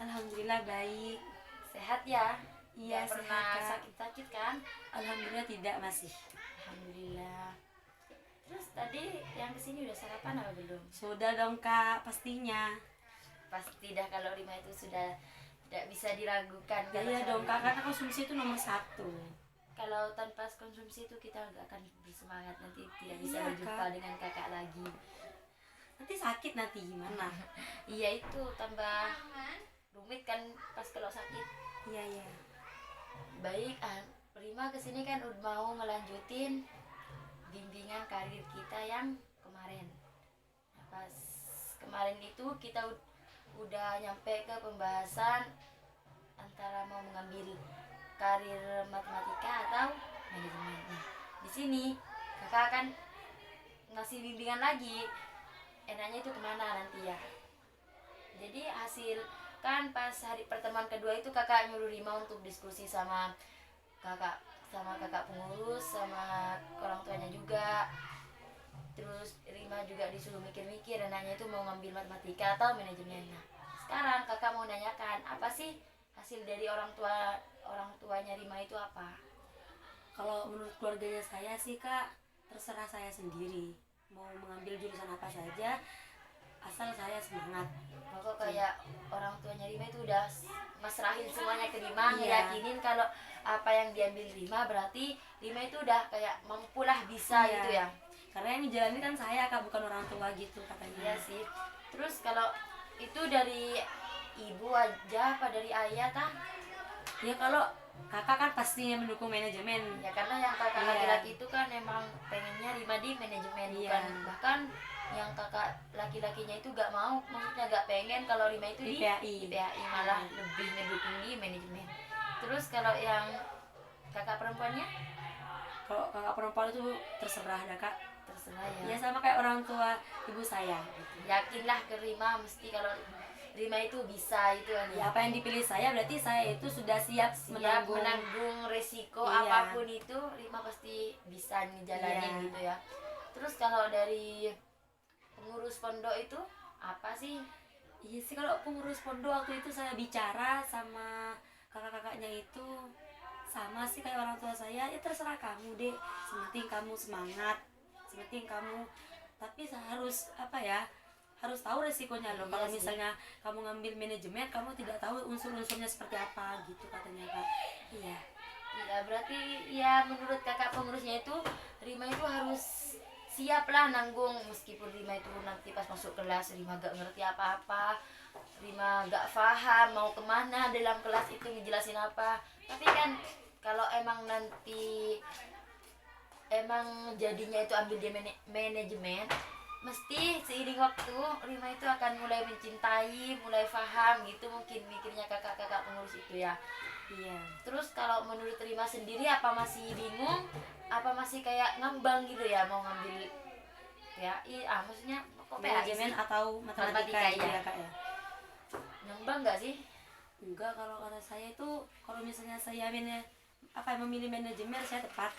Alhamdulillah baik. Sehat ya? Iya, Gak sehat, pernah Kak. sakit-sakit kan? Alhamdulillah tidak masih. Alhamdulillah. Terus tadi yang kesini udah sarapan apa belum? Sudah dong Kak, pastinya. Pasti dah kalau Rima itu sudah tidak bisa diragukan Ya, kalau iya dong Kak, sehari. karena konsumsi itu nomor satu. Kalau tanpa konsumsi itu kita nggak akan bersemangat, nanti tidak bisa Iya, berjumpa Kak. dengan kakak lagi. Nanti sakit nanti gimana? Iya itu tambah rumit kan pas kalau sakit. Iya, iya. Baik, Rima kesini kan udah mau ngelanjutin bimbingan karir kita yang kemarin. Nah, pas kemarin itu kita udah nyampe ke pembahasan antara mau mengambil karir matematika atau manajemen. Nah, di sini kakak akan ngasih bimbingan lagi. Enaknya itu kemana nanti ya? Jadi hasil kan pas hari pertemuan kedua itu kakak nyuruh Rima untuk diskusi sama kakak pengurus sama orang tuanya juga. Terus Rima juga disuruh mikir-mikir enaknya itu mau ngambil matematika atau manajemen. Nah, sekarang kakak mau nanyakan apa sih hasil dari orang tuanya Rima itu apa? Kalau menurut keluarganya saya sih Kak, terserah saya sendiri. Mau mengambil jurusan apa saja, asal saya semangat. Pokok kayak orang tuanya Rima itu udah masrahin semuanya ke Rima, Iya. ngeyakinin kalau apa yang diambil Rima berarti Rima itu udah kayak mampulah bisa Iya. gitu ya. Karena yang menjalani kan saya Kak, bukan orang tua gitu katanya. Iya sih. Terus kalau itu dari ibu aja apa dari ayah tah? Ya kalau kakak kan pastinya mendukung manajemen. Ya karena yang kakak Iya. laki-laki itu kan emang pengennya Rima di manajemen, Iya. bukan bahkan yang kakak laki-lakinya itu gak mau, maksudnya gak pengen kalau Rima itu Di di PAI. PAI, malah lebih ngedukung di manajemen. Terus kalau yang kakak perempuannya Kalau kakak perempuan itu terserah dah Kak. terserah Ya ya. sama kayak orang tua ibu saya gitu. Yakinlah ke Rima mesti kalau Rima itu bisa itu kan Ya apa yang dipilih saya berarti saya itu sudah siap, siap menanggung resiko Iya. apapun itu Rima pasti bisa ngejalanin Iya. gitu ya. Terus kalau dari pengurus pondok itu apa sih? Iya sih, kalau pengurus pondok waktu itu saya bicara sama kakak-kakaknya itu sama sih kayak orang tua saya, ya terserah kamu deh, sementing kamu semangat, sementing kamu, tapi harus apa ya, harus tahu resikonya loh. Iya Kalau sih. misalnya kamu ngambil manajemen, kamu tidak tahu unsur-unsurnya seperti apa gitu katanya Kak. Iya. Ya berarti ya menurut kakak pengurusnya itu Rima itu harus siap lah nanggung, meskipun Rima itu nanti pas masuk kelas Rima gak ngerti apa-apa, Rima gak paham mau kemana dalam kelas itu ngejelasin apa, tapi kan kalau emang nanti emang jadinya itu ambil dia manajemen, mesti seiring waktu Rima itu akan mulai mencintai, mulai paham gitu, mungkin mikirnya kakak-kakak pengurus itu ya. Iya. Terus kalau menurut Rima sendiri apa masih bingung, apa masih kayak ngambang gitu ya mau ngambil PAI, maksudnya kok PAI sih? Manajemen atau matematika, Matematika, gitu iya. ya Kak ya. Ngambang nggak sih? Enggak, kalau kata saya itu kalau misalnya saya memilih manajemen saya tepat.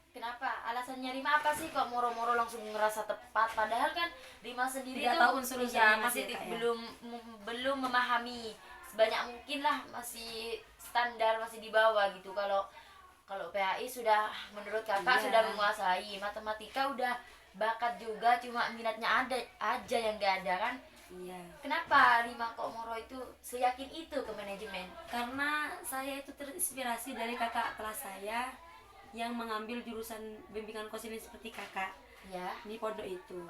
Kenapa? Alasannya Rima apa sih kok moro-moro langsung ngerasa tepat? Padahal kan Rima sendiri Tidak tuh tahu unsur-unsurnya ya, masih masih, Kak, ya. belum memahami sebanyak mungkin lah, masih standar, masih di bawah gitu. Kalau PAI sudah menurut kakak Iya. sudah menguasai, matematika udah bakat juga, cuma minatnya ada aja yang gak ada kan. Iya. Kenapa Rima kok moro itu seyakin itu ke manajemen? Karena saya itu terinspirasi dari kakak kelas saya yang mengambil jurusan bimbingan konseling seperti kakak Ya, di pondok itu.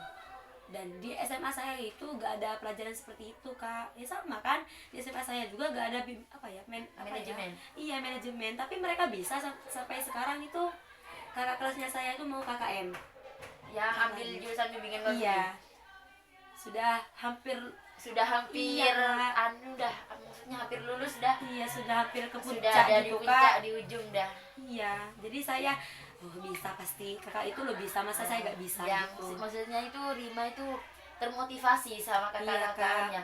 Dan di SMA saya itu gak ada pelajaran seperti itu Kak. Ya sama kan, di SMA saya juga gak ada manajemen. Iya, manajemen. Tapi mereka bisa sampai sekarang itu kakak kelasnya saya itu mau KKM. Yang ambil jurusan bimbingan konseling. Iya. Sudah hampir Iya. Maksudnya hampir lulus dah. Iya, sudah hampir ke Sudah puncak ada di gitu puncak, Kak. di ujung dah. Iya, jadi saya bisa pasti kakak itu lo bisa, masa saya gak bisa Yang gitu. maksudnya itu Rima itu termotivasi sama Iya, kakak-kakaknya.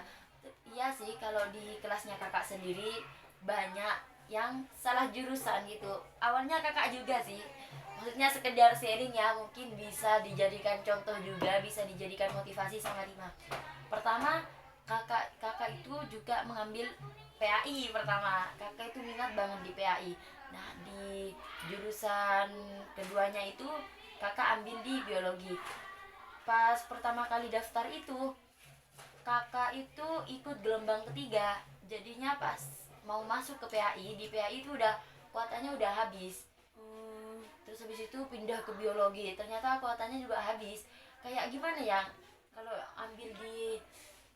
Iya sih, kalau di kelasnya kakak sendiri banyak yang salah jurusan gitu. Awalnya kakak juga sih, maksudnya sekedar sharing ya, mungkin bisa dijadikan contoh juga, bisa dijadikan motivasi sama Rima. Pertama kakak kakak itu juga mengambil PAI pertama. Kakak itu minat banget di PAI. Nah, di jurusan keduanya itu kakak ambil di biologi. Pas pertama kali daftar itu, kakak itu ikut gelombang ketiga. Jadinya pas mau masuk ke PAI, di PAI itu udah kuotanya udah habis. Terus habis itu pindah ke biologi, ternyata kuotanya juga habis. Kayak gimana ya, kalau ambil di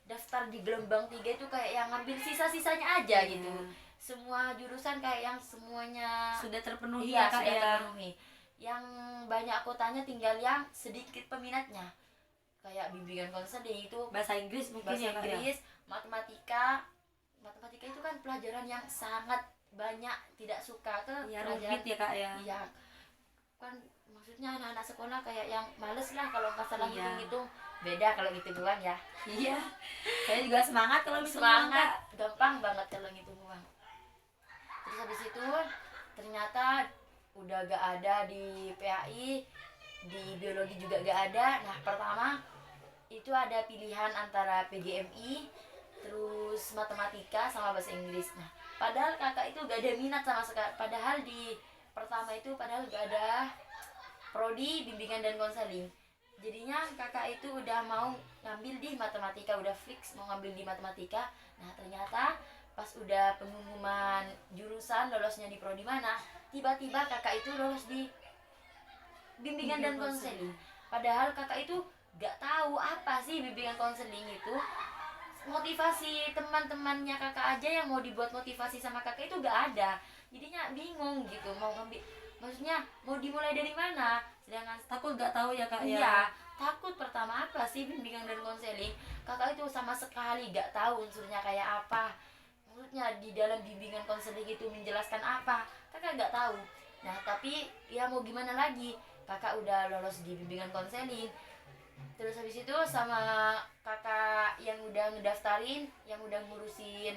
daftar di gelombang 3 itu kayak yang ngambil sisa-sisanya aja gitu. Semua jurusan kayak yang semuanya sudah terpenuhi iya, ya kak sudah ya. terpenuhi. Yang banyak kuotanya tinggal yang sedikit peminatnya. Kayak bimbingan konseling itu Bahasa Inggris mungkin bahasa ya kak ya. Inggris, matematika. Matematika itu kan pelajaran yang sangat banyak tidak suka ke Ya pelajaran rumit ya kak ya. iya kan, maksudnya anak-anak sekolah kayak yang males lah kalau nggak salah Iya. hitung-hitung. Beda kalau gitu doang ya. Iya. Saya juga semangat kalau bisa Semangat, gampang banget kalau ngitung uang. Terus habis itu ternyata udah gak ada di PAI, di biologi juga gak ada. Nah, pertama itu ada pilihan antara PGMI, terus matematika sama bahasa Inggris. Nah, padahal kakak itu gak ada minat sama sekali. Padahal di pertama itu padahal gak ada prodi bimbingan dan konseling. Jadinya kakak itu udah mau ngambil di matematika, udah fix mau ngambil di matematika. Nah, ternyata pas udah pengumuman jurusan lolosnya di prodi mana, tiba-tiba kakak itu lolos di bimbingan dan konseling. Padahal kakak itu gak tahu apa sih bimbingan konseling itu. Motivasi teman-temannya kakak aja yang mau dibuat motivasi sama kakak itu gak ada. Jadinya bingung gitu mau ngambil, maksudnya mau dimulai dari mana, sedangkan takut gak tahu ya kak ya. iya, takut. Pertama apa sih bimbingan dan konseling, kakak itu sama sekali gak tahu unsurnya kayak apa, maksudnya di dalam bimbingan konseling itu menjelaskan apa, kakak gak tahu. Nah, tapi ya mau gimana lagi, kakak udah lolos di bimbingan konseling. Terus habis itu sama kakak yang udah ngedaftarin, yang udah ngurusin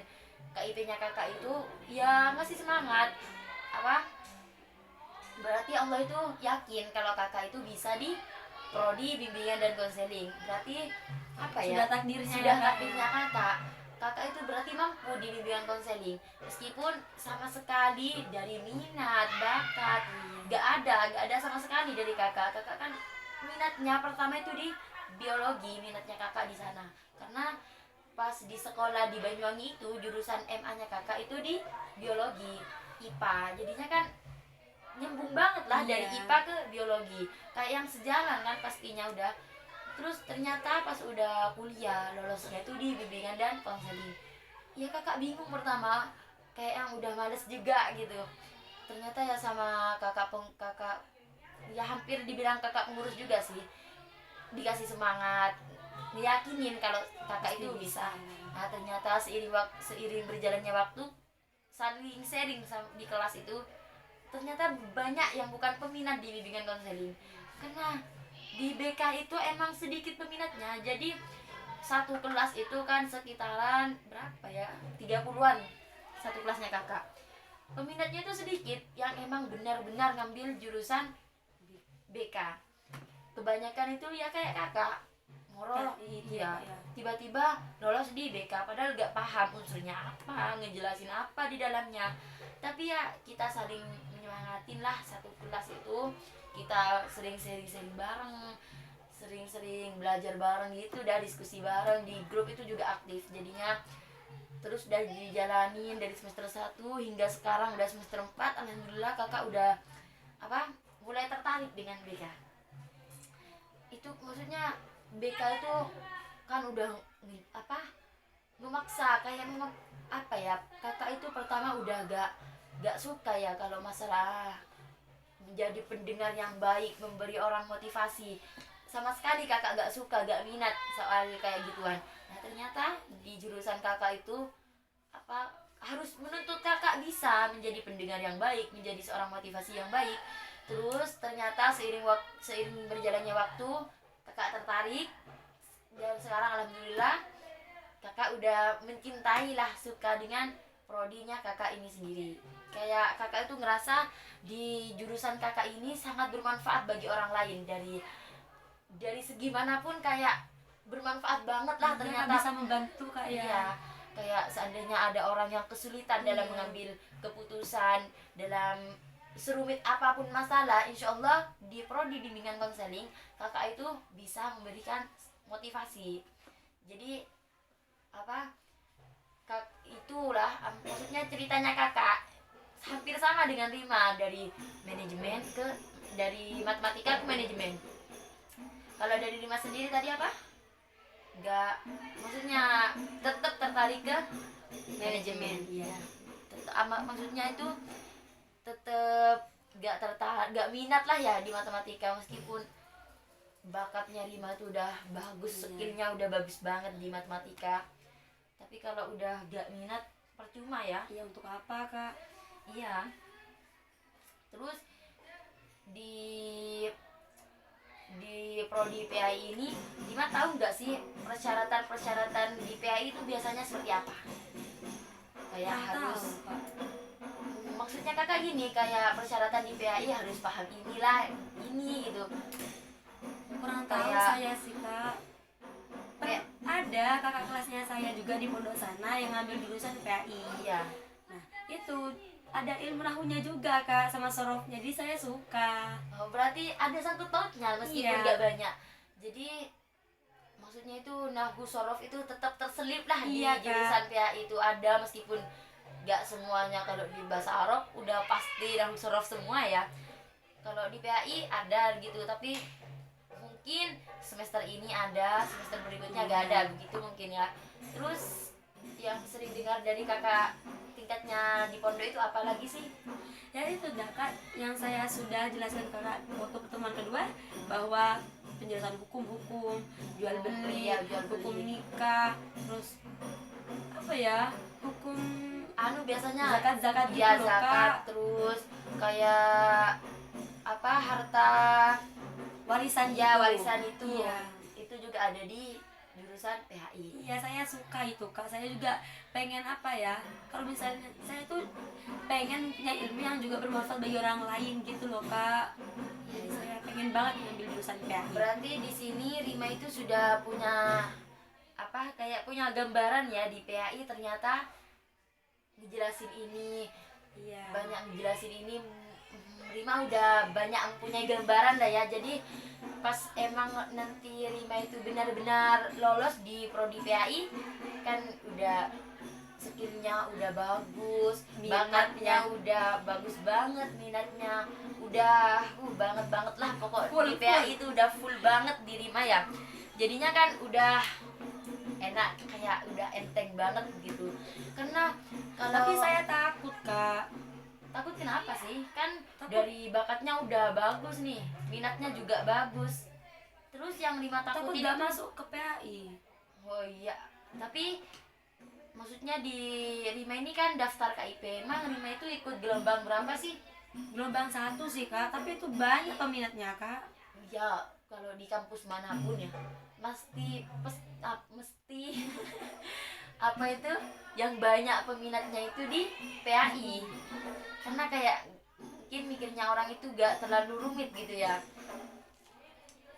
KIP-nya kakak itu ya ngasih semangat. Apa? Berarti Allah itu yakin kalau kakak itu bisa di prodi bimbingan dan konseling. Berarti apa ya? Sudah takdirnya Sudah ya, Kak, takdirnya kakak. Kakak itu berarti mampu di bimbingan konseling. Meskipun sama sekali dari minat, bakat, gak ada sama sekali dari kakak. Kakak kan minatnya pertama itu di biologi, minatnya kakak di sana. Karena pas di sekolah di Banyuwangi itu jurusan MA-nya kakak itu di biologi, IPA. Jadinya kan nyambung banget lah dari Iya. IPA ke biologi, kayak yang sejalan kan pastinya udah. Terus ternyata pas udah kuliah lolosnya itu di bimbingan dan konseling. Ya kakak bingung pertama, kayak yang udah males juga gitu. Ternyata ya sama kakak ya hampir dibilang kakak pengurus juga sih, dikasih semangat, diyakinin kalau kakak itu bisa. Nah, ternyata seiring berjalannya waktu, saling sharing di kelas itu, ternyata banyak yang bukan peminat di bimbingan konseling. Karena di BK itu emang sedikit peminatnya. Jadi satu kelas itu kan sekitaran berapa ya? 30-an satu kelasnya kakak. Peminatnya itu sedikit yang emang benar-benar ngambil jurusan BK. Kebanyakan itu ya kayak kakak ngorok Iya. tiba-tiba lolos di BK padahal gak paham unsurnya apa, ngejelasin apa di dalamnya. Tapi ya kita saling menyemangatin lah, satu kelas itu kita sering sharing bareng, sering belajar bareng gitu, udah diskusi bareng di grup itu juga aktif. Jadinya terus udah dijalanin dari semester 1 hingga sekarang udah semester 4. Alhamdulillah kakak udah mulai tertarik dengan BK. Itu maksudnya BK itu kan udah memaksa, kayak memang kakak itu pertama udah gak suka ya kalau masalah menjadi pendengar yang baik, memberi orang motivasi. Sama sekali kakak gak suka, gak minat soal kayak gituan. Nah, ternyata di jurusan kakak itu harus menuntut kakak bisa menjadi pendengar yang baik, menjadi seorang motivasi yang baik. Terus ternyata seiring berjalannya waktu kakak tertarik, dan sekarang alhamdulillah kakak udah mencintai lah, suka dengan prodinya kakak ini sendiri. Kayak kakak itu ngerasa di jurusan kakak ini sangat bermanfaat bagi orang lain, dari segi manapun kayak bermanfaat banget lah. Ternyata Ternyata bisa membantu kak ya. iya, kayak seandainya ada orang yang kesulitan dalam Iya. mengambil keputusan, dalam serumit apapun masalah, insya Allah di prodi bimbingan konseling kakak itu bisa memberikan motivasi. Jadi apa, itulah maksudnya ceritanya kakak hampir sama dengan Rima, dari manajemen ke, dari matematika ke manajemen. Kalau dari Rima sendiri tadi apa? Enggak, maksudnya tetap tertarik ke manajemen. Iya. Maksudnya itu tetap gak tertarik, gak minat lah ya di matematika, meskipun bakatnya Rima tuh udah bagus, skillnya udah bagus banget di matematika, tapi kalau udah gak minat percuma ya. Iya, untuk apa kak? Iya. Terus di prodi PAI ini Rima tahu nggak sih persyaratan di PAI itu biasanya seperti apa? Kayak Nggak harus, tahu, Kak. maksudnya kakak gini, kayak persyaratan di PAI harus paham inilah ini gitu. Kurang tahu Kayak- saya sih kak. Kayak- Ada kakak kelasnya saya juga di pondok sana yang ngambil jurusan PAI. Iya. Nah itu ada ilmu nahunya juga kak, sama sorofnya, jadi saya suka. Oh, berarti ada sangkut pautnya meskipun Iya. nggak banyak. Jadi maksudnya itu nahwu sorof itu tetap terselip lah Iya, di Kak. jurusan PAI itu ada, meskipun nggak semuanya. Kalau di bahasa Arab udah pasti nahwu sorof semua ya. Kalau di PAI ada gitu, tapi mungkin semester ini ada, semester berikutnya nggak ada, begitu mungkin ya. Terus yang sering dengar dari kakak tingkatnya di pondok itu apa lagi sih? Ya itu dah kak, yang saya sudah jelaskan ke kakak waktu pertemuan kedua, bahwa penjelasan hukum, jual beli, Iya, jual hukum beli. nikah, terus apa ya, hukum Anu biasanya zakat gitu ya loh zakat, kak, terus kayak apa, harta warisan ya, gitu. warisan itu. Iya. Itu juga ada di jurusan PHI. Iya, saya suka itu kak. Saya juga pengen apa ya, kalau misalnya saya tuh pengen punya ilmu yang juga bermanfaat bagi orang lain gitu loh kak. Jadi saya pengen banget ngambil jurusan PAI. Berarti di sini Rima itu sudah punya apa, kayak punya gambaran ya di PHI, ternyata ngejelasin ini, Iya. banyak ngejelasin ini. Rima udah banyak mempunyai gambaran dah ya. Jadi pas emang nanti Rima itu benar-benar lolos di prodi PAI, kan udah skillnya udah bagus, Minatnya. bakatnya udah bagus banget, minatnya udah banget lah pokok. Full, Di PAI itu udah full banget di Rima ya. Jadinya kan udah enak, kayak udah enteng banget gitu. Karena kalau Tapi saya takut kak. takut kenapa sih? Kan Takut. dari bakatnya udah bagus nih, minatnya juga bagus. Terus yang Rima Takut takutin gak itu, masuk ke PAI. oh iya, tapi maksudnya di Rima ini kan daftar KIP. Emang Rima itu ikut gelombang berapa sih? Gelombang 1 sih kak, tapi itu banyak peminatnya kak. Ya kalau di kampus manapun ya mesti mesti apa itu, yang banyak peminatnya itu di PAI. Karena kayak mungkin mikirnya orang itu gak terlalu rumit gitu ya.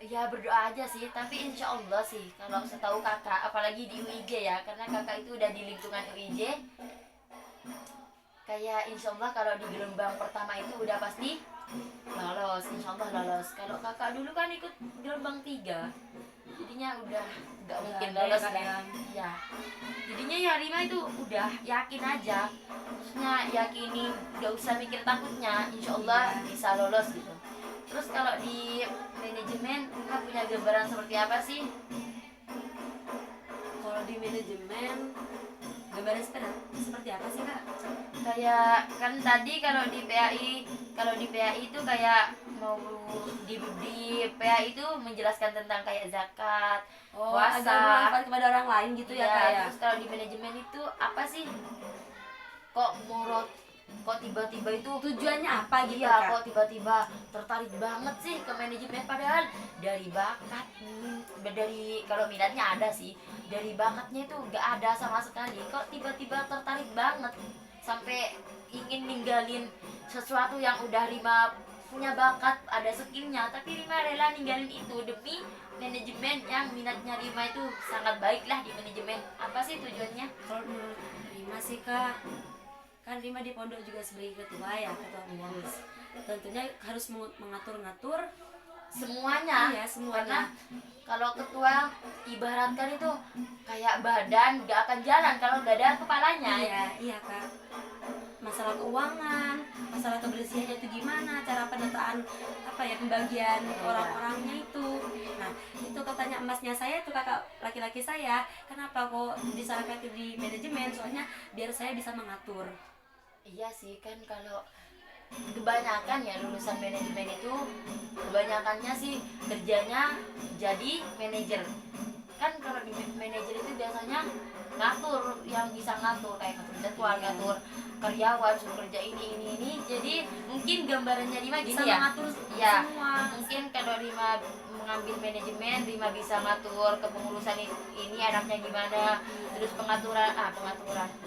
Ya berdoa aja sih, tapi insya Allah sih kalau setahu kakak, apalagi di UIJ ya, karena kakak itu udah di lingkungan UIJ, kayak insya Allah kalau di gelombang pertama itu udah pasti lolos, insya Allah lolos. Kalau kakak dulu kan ikut gelombang 3, jadinya udah nggak mungkin ada lolos ya, Kak, kan ya. ya. Jadinya ya Rima itu udah yakin aja, maksudnya yakini, nggak usah mikir takutnya, insya Allah Iya. bisa lolos gitu. Terus kalau di manajemen Rima punya gambaran seperti apa sih? Kalau di manajemen, gambaran seperti apa sih kak? Kayak kan tadi kalau di PAI itu kayak mau di PAI itu menjelaskan tentang kayak zakat, Oh, puasa. agar bermanfaat kepada orang lain gitu ya kak ya. Terus kalau di manajemen itu apa sih? Kok tiba-tiba itu Tujuannya apa gitu iya, kak? kok tiba-tiba tertarik banget sih ke manajemen, padahal dari bakat, dari kalau minatnya ada sih, dari bakatnya itu nggak ada sama sekali. Kok tiba-tiba tertarik banget sampai ingin ninggalin sesuatu yang udah Rima punya bakat, ada skillnya, tapi Rima rela ninggalin itu demi manajemen yang minatnya Rima itu sangat baik lah di manajemen. Apa sih tujuannya? Kalau menurut Rima sih kak, kan Rima di pondok juga sebagai ketua ya, ketua pengurus. Tentunya harus mengatur-ngatur Semuanya. iya Karena semuanya. kalau ketua ibaratkan itu kayak badan gak akan jalan kalau gak ada kepalanya. Iya kak. Masalah keuangan, masalah kebersihannya itu gimana, cara pendataan apa ya, pembagian orang-orangnya itu. Nah itu katanya emasnya saya tuh kakak laki-laki saya, kenapa kok disarankan di manajemen, soalnya biar saya bisa mengatur. Iya sih, kan kalau kebanyakan ya lulusan manajemen itu kebanyakannya sih kerjanya jadi manajer. Kan kalau di manajer itu biasanya ngatur, yang bisa ngatur kayak ngatur jadwal, ngatur karyawan, suruh kerja ini. Jadi mungkin gambarannya Rima Bisa gini ya. mengatur Ya, semua. mungkin kalau Rima mengambil manajemen, Rima bisa ngatur kepengurusan ini anaknya gimana, terus peraturan,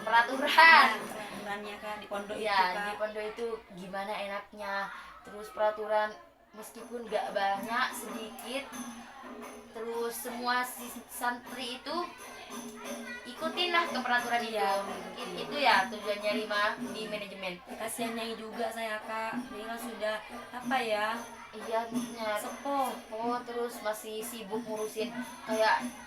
Peraturannya kak di pondok itu ya kak. di pondok itu gimana enaknya, terus peraturan meskipun gak banyak sedikit, terus semua santri itu ikutin lah ke peraturan itu. Iya, Mungkin itu ya tujuannya Rima di manajemen. Kasihan Nyai juga saya kak, dia kan sudah apa ya, Iya, maksudnya sepuh. oh terus masih sibuk ngurusin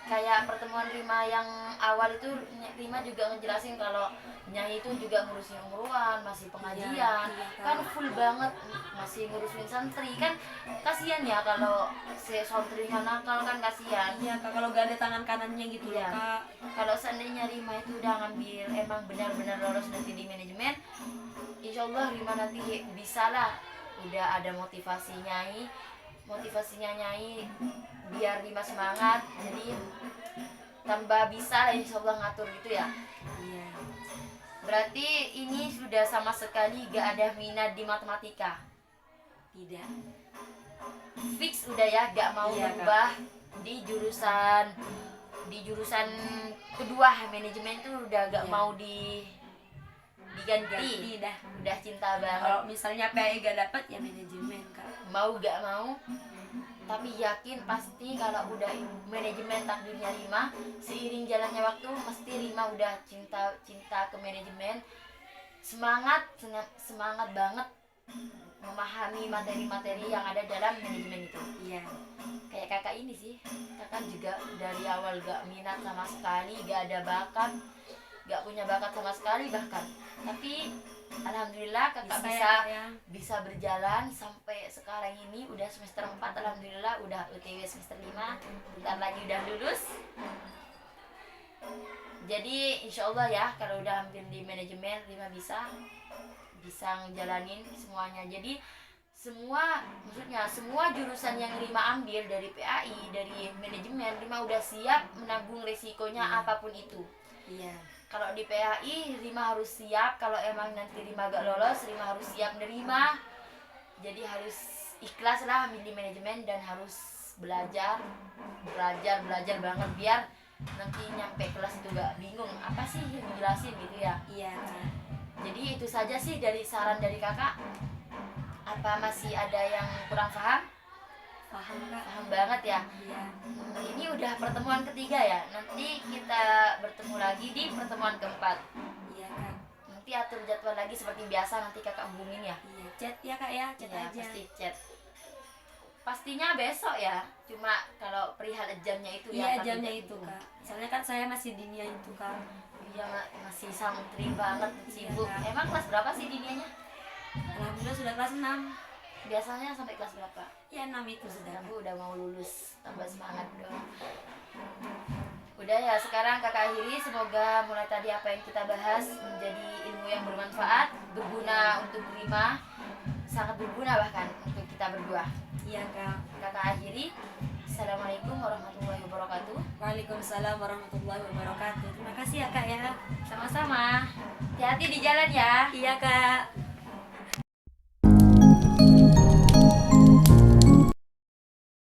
kayak pertemuan Rima yang awal itu. Rima juga ngejelasin kalau Nyai itu juga ngurusin umuruan, masih pengajian, Iya, kan full banget, masih ngurusin santri. Kan kasihan ya kalau si santrinya nakal, kan kasihan. Iya kak, kalau gak ada tangan kanannya gitu loh Iya. kak. Kalau seandainya Rima itu udah ngambil, emang benar-benar lolos nanti di manajemen, insya Allah Rima nanti bisa lah, udah ada motivasinya Nyai biar Rima semangat, jadi tambah bisa lah insya Allah ngatur gitu ya. Iya. Berarti ini sudah sama sekali gak ada minat di matematika, Tidak. fix udah ya, gak mau Iya, berubah di jurusan kedua manajemen tuh udah gak Iya. mau diganti, Tidak. udah cinta banget. Kalau misalnya PAI gak dapat ya manajemen kak. Mau gak mau, tapi yakin pasti kalau udah manajemen takdirnya Rima, seiring jalannya waktu mesti Rima udah cinta ke manajemen, semangat banget memahami materi-materi yang ada dalam manajemen itu. Iya. Kayak kakak ini sih, kakak juga dari awal gak minat sama sekali, gak ada bakat, gak punya bakat sama sekali bahkan, tapi alhamdulillah kakak bisa berjalan sampai sekarang ini udah semester 4. Alhamdulillah udah UTW semester 5, bentar lagi udah lulus. Jadi insya Allah ya, kalau udah hampir di manajemen Rima bisa ngejalanin semuanya. Jadi maksudnya semua jurusan yang Rima ambil dari PAI, dari manajemen, Rima udah siap menanggung resikonya apapun itu. Iya. Kalau di PAI Rima harus siap, kalau emang nanti Rima gak lolos, Rima harus siap nerima. Jadi harus ikhlas lah ambil di manajemen dan harus belajar banget biar nanti nyampe kelas itu gak bingung apa sih yang dijelasin gitu ya. Iya kak. Jadi itu saja sih dari saran dari kakak. Apa masih ada yang kurang paham? Paham kak. Paham banget ya. Iya. Ini udah pertemuan ketiga ya. Nanti kita bertemu lagi di pertemuan keempat. Iya kak. Nanti atur jadwal lagi seperti biasa, nanti kakak hubungin ya. Iya. Chat ya kak ya, chat Ya, aja. pasti chat. Pastinya besok ya. Cuma kalau perihal jamnya itu Iya ya. jamnya itu kak. Soalnya kan saya masih dinia itu kak. Iya, masih santri banget, sibuk. Kak. Emang kelas berapa sih dinianya? Alhamdulillah sudah kelas 6. Biasanya sampai kelas berapa? Ya 6 itu sudah. Aku udah mau lulus, tambah semangat dong. Udah ya, sekarang kakak akhiri. Semoga mulai tadi apa yang kita bahas menjadi ilmu yang bermanfaat, berguna untuk Rima, sangat berguna bahkan untuk kita berdua. Iya kak. Kakak akhiri. Assalamualaikum warahmatullahi wabarakatuh. Waalaikumsalam warahmatullahi wabarakatuh. Terima kasih ya kak ya. Sama-sama. Hati-hati di jalan ya. Iya kak.